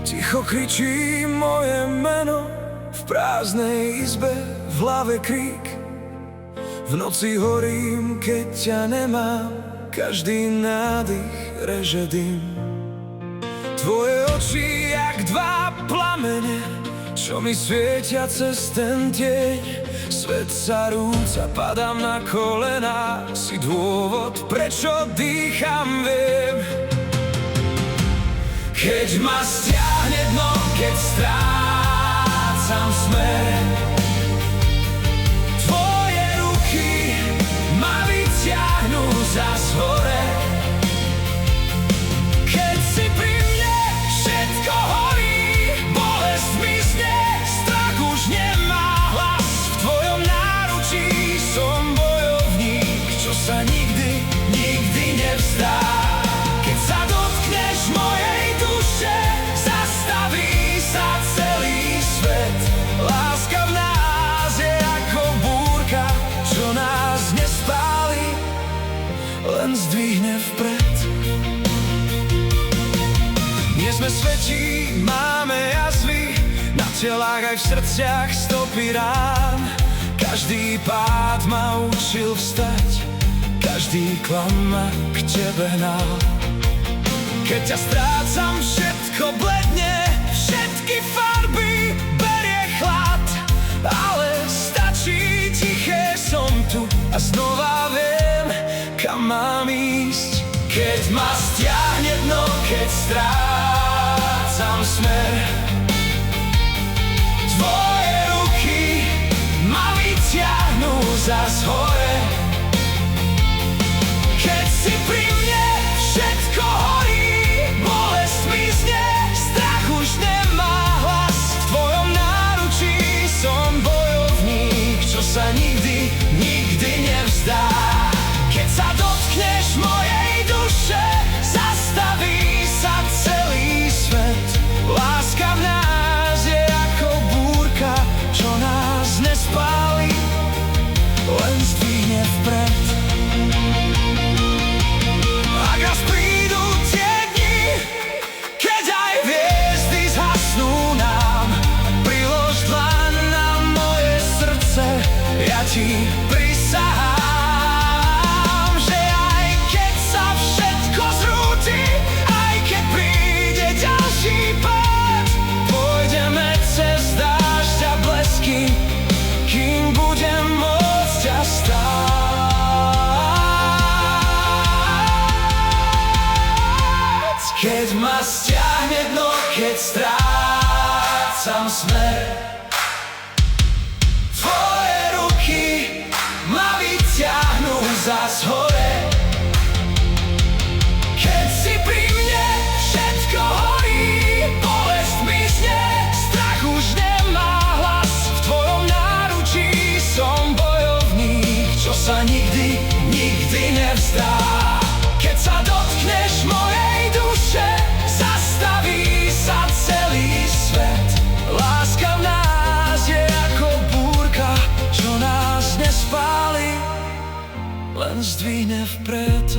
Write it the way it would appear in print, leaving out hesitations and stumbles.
Ticho kričí moje meno v prázdnej izbe, v hlave krík. V noci horím, keď ťa nemám, každý nádych reže dym. Tvoje oči jak dva plamene, čo mi svietia cez ten tieň. Svet sa rúca, padám na kolená, si dôvod, prečo dýcham, viem. Keď ma stiahne dno, keď strácam smer, tvoje ruky ma vyťahnú zas hore. Keď si pri mne, všetko horí, bolesť mizne, strach už nemá hlas. V tvojom náručí som bojovník, čo sa nikdy, nikdy nevzdá. Keď sa dotkneš mojej duše, zastaví sa celý svet. Láska v nás je ako búrka, čo nás nespáli, len zdvihne vpred. Nie sme svätí, máme jazvy, na telách aj v srdciach stopy rán. Každý pád ma učil vstať, každý klam ma k tebe hnal. Keď ťa strácam, všetko bledne, všetky farby berie chlad. Ale stačí tiché, som tu a znova viem, kam mám ísť. Keď ma stiahne dno, keď strácam smer, tvoje ruky ma vyťahnú zas hore. Keď si pri mne, všetko horí, bolesť mizne, strach už nemá hlas. V tvojom náručí som bojovník, čo sa nikdy, nikdy nevzdá. Keď sa dotkneš mojej duše, zastaví sa celý svet. Láska v nás je ako búrka, čo nás nespáli, len zdvihne vpred. Ak raz prídu tie dni, keď aj hviezdy zhasnú nám, prilož dlaň na moje srdce, ja ti prisahám, že aj keď sa všetko zrúti, aj keď príde ďalší pád, pôjdeme cez dážď a blesky, kým budem môcť ťa stáť. Keď ma stiahne dno, keď strácam smer, tvoje ruky ma vyťahnú zas hore. Keď si pri mne, všetko horí, bolesť mizne, strach už nemá hlas. V tvojom náručí som bojovník, čo sa nikdy, nikdy nevzdá. Keď sa dotkneš mojej duše, zastaví sa celý svet. Láska v nás je ako búrka, čo nás nespáli, len zdvihne vpred.